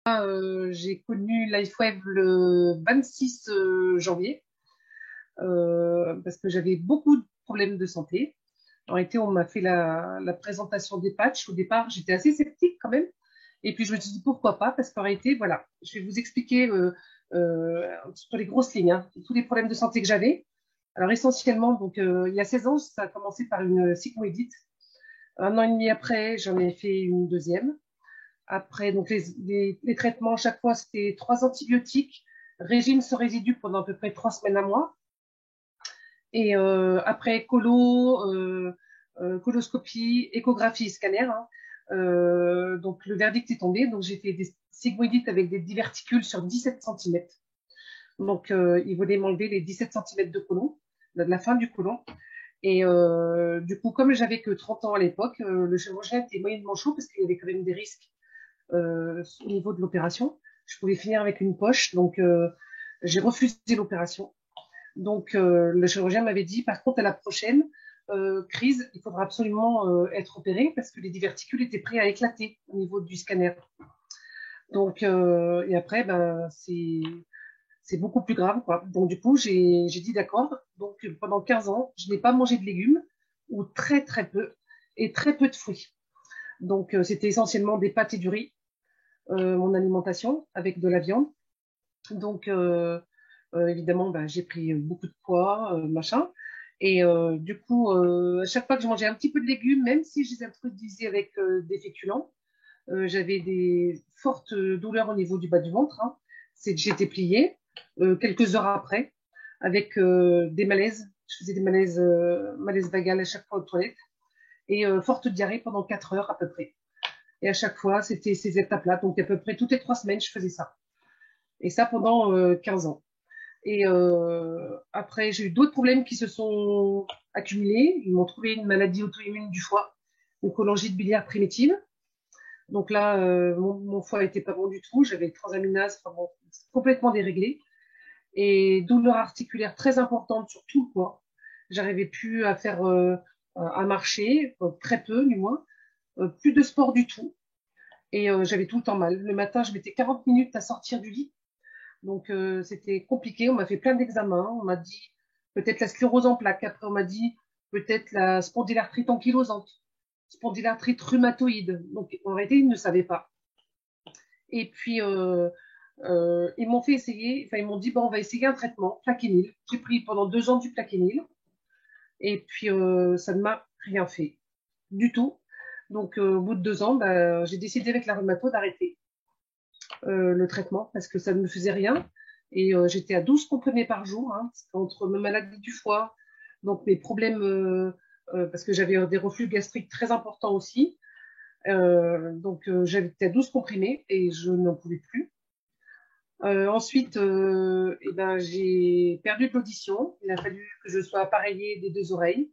J'ai connu LifeWave le 26 janvier parce que j'avais beaucoup de problèmes de santé. En réalité, on m'a fait la présentation des patchs. Au départ, j'étais assez sceptique quand même. Et puis, je me suis dit pourquoi pas, parce qu'en réalité, voilà, je vais vous expliquer sur les grosses lignes, hein, tous les problèmes de santé que j'avais. Alors, essentiellement, donc, il y a 16 ans, ça a commencé par une sigmoïdite. Un an et demi après, j'en ai fait une deuxième. Après, donc les traitements, chaque fois, c'était 3 antibiotiques, régime sans résidus pendant à peu près 3 semaines à mois. Et après, coloscopie, échographie, scanner. Hein. Donc, le verdict est tombé. Donc, j'ai fait des sigmoïdites avec des diverticules sur 17 centimètres. Donc, ils voulaient m'enlever les 17 centimètres de côlon, de la fin du côlon. Et du coup, comme j'avais que 30 ans à l'époque, le chirurgien était moyennement chaud parce qu'il y avait quand même des risques au niveau de l'opération. Je pouvais finir avec une poche, donc j'ai refusé l'opération. Donc le chirurgien m'avait dit, par contre, à la prochaine crise, il faudra absolument être opéré parce que les diverticules étaient prêts à éclater au niveau du scanner. Donc, et après, ben, c'est beaucoup plus grave, quoi. Donc, du coup, j'ai dit d'accord. Donc, pendant 15 ans, je n'ai pas mangé de légumes ou très, très peu et très peu de fruits. Donc, c'était essentiellement des pâtes et du riz mon alimentation avec de la viande. Donc, évidemment, ben, j'ai pris beaucoup de poids, machin. Et du coup, à chaque fois que je mangeais un petit peu de légumes, même si je les introduisais avec des féculents, j'avais des fortes douleurs au niveau du bas du ventre. Hein. J'étais pliée quelques heures après avec des malaises. Je faisais des malaises vagales à chaque fois aux toilettes et forte diarrhée pendant 4 heures à peu près. Et à chaque fois, c'était ces étapes-là. Donc, à peu près toutes les 3 semaines, je faisais ça. Et ça pendant 15 ans. Et après, j'ai eu d'autres problèmes qui se sont accumulés. Ils m'ont trouvé une maladie auto-immune du foie, une cholangite biliaire primitive. Donc là, mon foie n'était pas bon du tout. J'avais une transaminase bon, complètement déréglée. Et douleur articulaire très importante sur tout le corps. J'arrivais plus à faire, à marcher, très peu du moins. Plus de sport du tout. Et j'avais tout le temps mal. Le matin, je mettais 40 minutes à sortir du lit. Donc, c'était compliqué. On m'a fait plein d'examens. On m'a dit peut-être la sclérose en plaques. Après, on m'a dit peut-être la spondylarthrite ankylosante, spondylarthrite rhumatoïde. Donc, en réalité, ils ne savaient pas. Et puis, ils m'ont fait essayer. Enfin, ils m'ont dit bon, on va essayer un traitement, Plaquenil. J'ai pris pendant 2 ans du Plaquenil. Et puis, ça ne m'a rien fait du tout. Donc, au bout de 2 ans, bah, j'ai décidé avec la rhumato d'arrêter le traitement parce que ça ne me faisait rien. Et j'étais à 12 comprimés par jour, hein, entre ma maladie du foie, donc mes problèmes, parce que j'avais des reflux gastriques très importants aussi. Donc j'étais à 12 comprimés et je n'en pouvais plus. Ensuite, eh ben, j'ai perdu de l'audition. Il a fallu que je sois appareillée des deux oreilles.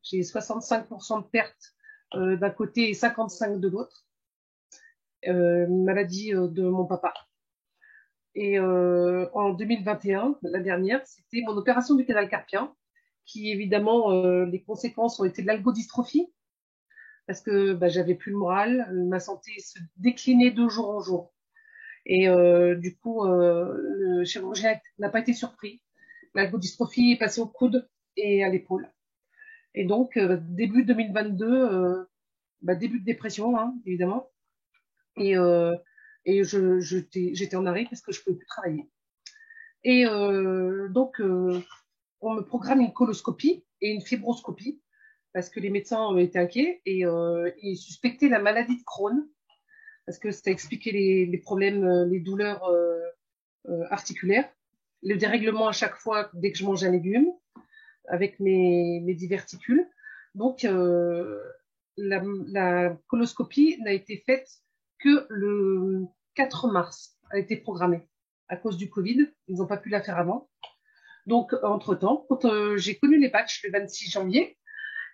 J'ai 65% de perte d'un côté et 55% de l'autre. Maladie de mon papa. Et en 2021, la dernière, c'était mon opération du canal carpien, qui évidemment, les conséquences ont été de l'algodystrophie, parce que bah, j'avais plus le moral, ma santé se déclinait de jour en jour. Et du coup, le chirurgien n'a pas été surpris. L'algodystrophie est passée au coude et à l'épaule. Et donc, début 2022, bah, début de dépression, hein, évidemment. Et, j'étais en arrêt parce que je ne pouvais plus travailler. Et donc, on me programme une coloscopie et une fibroscopie parce que les médecins étaient inquiets et ils suspectaient la maladie de Crohn parce que ça expliquait les problèmes, les douleurs articulaires, le dérèglement à chaque fois dès que je mange un légume avec mes diverticules. Donc, la coloscopie n'a été faite que le 4 mars, a été programmée à cause du Covid. Ils n'ont pas pu la faire avant. Donc, entre-temps, quand j'ai connu les patchs le 26 janvier,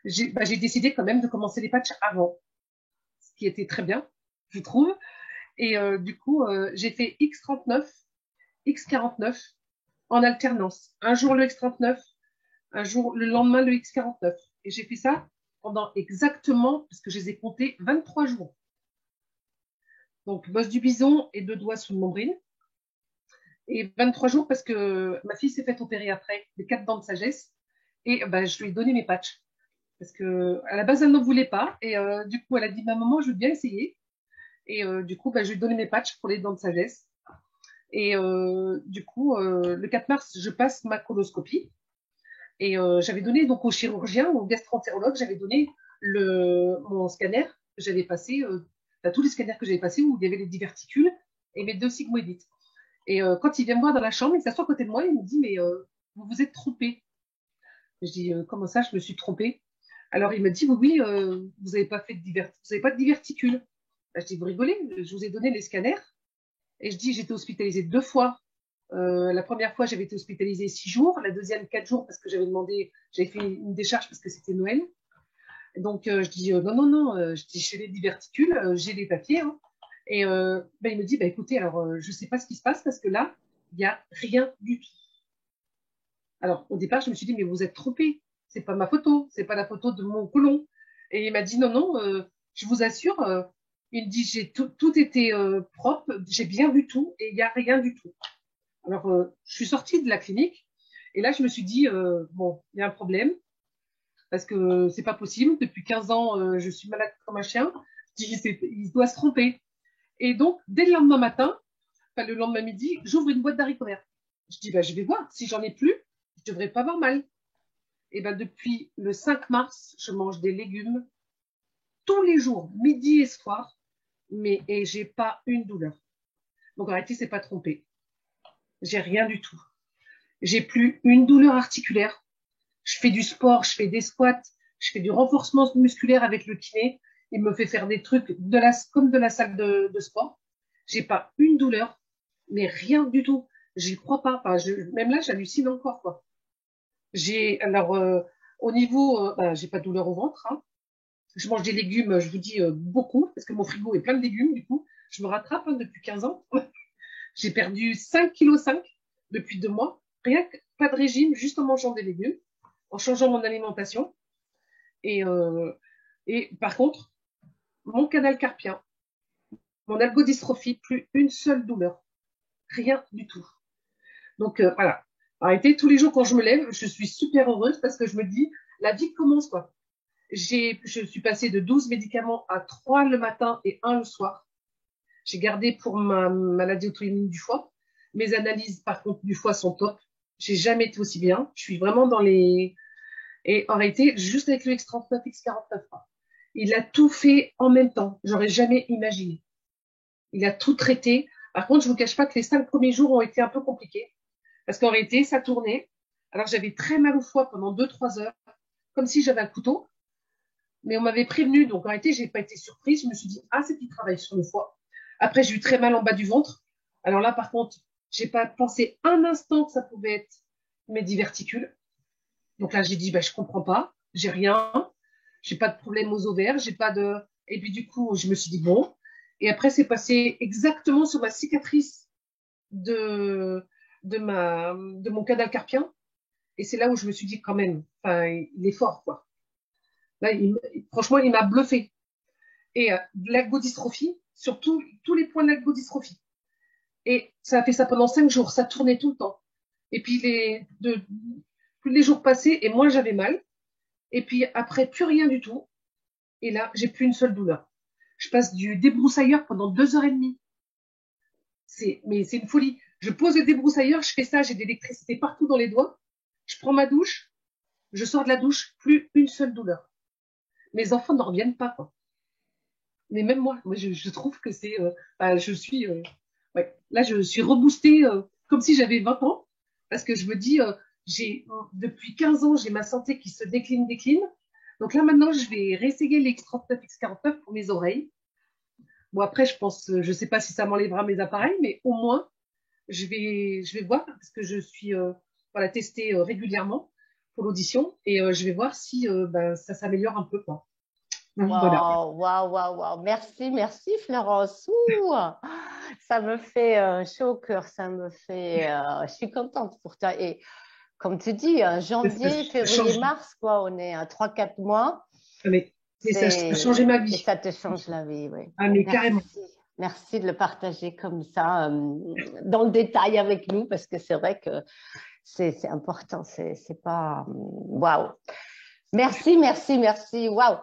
j'ai décidé quand même de commencer les patchs avant, ce qui était très bien, je trouve. Et du coup, j'ai fait X39, X49 en alternance. Un jour le X39, un jour le lendemain le X49. Et j'ai fait ça pendant exactement, parce que je les ai comptés, 23 jours. Donc, bosse du bison et 2 doigts sous le nombril. Et 23 jours parce que ma fille s'est faite opérer après, les 4 dents de sagesse. Et bah, je lui ai donné mes patchs. Parce que à la base, elle n'en voulait pas. Et du coup, elle a dit, ma maman, je veux bien essayer. Et du coup, bah, je lui ai donné mes patchs pour les dents de sagesse. Et du coup, le 4 mars, je passe ma coloscopie. Et j'avais donné donc au chirurgien, au gastro-entérologue, j'avais donné mon scanner. J'avais passé tous les scanners que j'avais passés où il y avait les diverticules et mes 2 sigmoïdites. Et quand il vient me voir dans la chambre, il s'assoit à côté de moi et il me dit, mais vous vous êtes trompé. Je dis, comment ça, je me suis trompée? Alors il me dit, oui, oui, vous n'avez pas fait vous avez pas de diverticules. Ben, je dis, vous rigolez, je vous ai donné les scanners. Et je dis, j'étais hospitalisée 2 fois. La première fois, j'avais été hospitalisée 6 jours. La deuxième, 4 jours parce que j'avais fait une décharge parce que c'était Noël. Donc, je dis, non, non, non, je dis, j'ai les diverticules, j'ai les papiers. Hein. Et ben, il me dit, bah, écoutez, alors, je ne sais pas ce qui se passe parce que là, il n'y a rien du tout. Alors, au départ, je me suis dit, mais vous êtes trompé. C'est pas ma photo, c'est pas la photo de mon côlon. Et il m'a dit, non, non, je vous assure, il me dit, j'ai tout était propre, j'ai bien vu tout et il n'y a rien du tout. Alors, je suis sortie de la clinique et là, je me suis dit, bon, il y a un problème parce que c'est pas possible. Depuis 15 ans, je suis malade comme un chien. Je dis, il doit se tromper. Et donc, dès le lendemain matin, enfin, le lendemain midi, j'ouvre une boîte d'haricots verts. Je dis, bah, je vais voir. Si j'en ai plus, je devrais pas avoir mal. Et ben, depuis le 5 mars, je mange des légumes tous les jours, midi et soir, et j'ai pas une douleur. Donc, en réalité, c'est pas trompé. J'ai rien du tout. J'ai plus une douleur articulaire. Je fais du sport, je fais des squats, je fais du renforcement musculaire avec le kiné. Il me fait faire des trucs comme de la salle de sport. J'ai pas une douleur, mais rien du tout. J'y crois pas. Enfin, même là, j'hallucine encore, quoi. Alors, au niveau, j'ai pas de douleur au ventre. Hein. Je mange des légumes, je vous dis beaucoup, parce que mon frigo est plein de légumes, du coup. Je me rattrape hein, depuis 15 ans. J'ai perdu 5,5 kg depuis 2 mois. Rien que pas de régime, juste en mangeant des légumes, en changeant mon alimentation. Et, par contre, mon canal carpien, mon algodystrophie, plus une seule douleur. Rien du tout. Donc voilà. Arrêtez, tous les jours quand je me lève, je suis super heureuse parce que je me dis, la vie commence quoi. Je suis passée de 12 médicaments à 3 le matin et 1 le soir. J'ai gardé pour ma maladie auto-immune du foie. Mes analyses, par contre, du foie sont top. J'ai jamais été aussi bien. Je suis vraiment dans les... Et en réalité, juste avec le X39, X49, il a tout fait en même temps. J'aurais jamais imaginé. Il a tout traité. Par contre, je vous cache pas que les 5 premiers jours ont été un peu compliqués. Parce qu'en réalité, ça tournait. Alors, j'avais très mal au foie pendant 2-3 heures, comme si j'avais un couteau. Mais on m'avait prévenu, donc en réalité, j'ai pas été surprise. Je me suis dit, ah, c'est qu'il travaille sur le foie. Après, j'ai eu très mal en bas du ventre. Alors là, par contre, j'ai pas pensé un instant que ça pouvait être mes diverticules. Donc là, j'ai dit, bah, je comprends pas, j'ai rien, j'ai pas de problème aux ovaires, j'ai pas de. Et puis du coup, je me suis dit bon. Et après, c'est passé exactement sur ma cicatrice de de mon canal carpien. Et c'est là où je me suis dit quand même, enfin, il est fort quoi. Là, franchement, il m'a bluffé. Et l'algodystrophie, surtout tous les points de l'algodystrophie. Et ça a fait ça pendant 5 jours, ça tournait tout le temps. Et puis plus les jours passaient et moins j'avais mal. Et puis après, plus rien du tout. Et là, j'ai plus une seule douleur. Je passe du débroussailleur pendant 2 heures et demie. Mais c'est une folie. Je pose le débroussailleur, je fais ça, j'ai de l'électricité partout dans les doigts. Je prends ma douche, je sors de la douche, plus une seule douleur. Mes enfants n'en reviennent pas, quoi. Mais même moi je trouve que c'est, je suis, ouais, là je suis reboostée comme si j'avais 20 ans, parce que je me dis, depuis 15 ans, j'ai ma santé qui se décline. Donc là maintenant, je vais réessayer l'X39, X49 pour mes oreilles. Bon après, je sais pas si ça m'enlèvera mes appareils, mais au moins, je vais voir parce que je suis voilà, testée régulièrement pour l'audition et je vais voir si ça s'améliore un peu, quoi. Voilà. Waouh, waouh, waouh, waouh. Merci, merci Florence. Ouh, ça me fait chaud au cœur, ça me fait. Je suis contente pour toi. Et comme tu dis, janvier, Ça février, change. mars, quoi, on est à 3-4 mois. Mais ça a changé ma Et vie. ça te change la vie, oui. Ah, mais Merci. carrément. Merci de le partager comme ça, dans le détail avec nous, parce que c'est vrai que c'est important. C'est pas. Waouh! Merci, merci, merci. Waouh!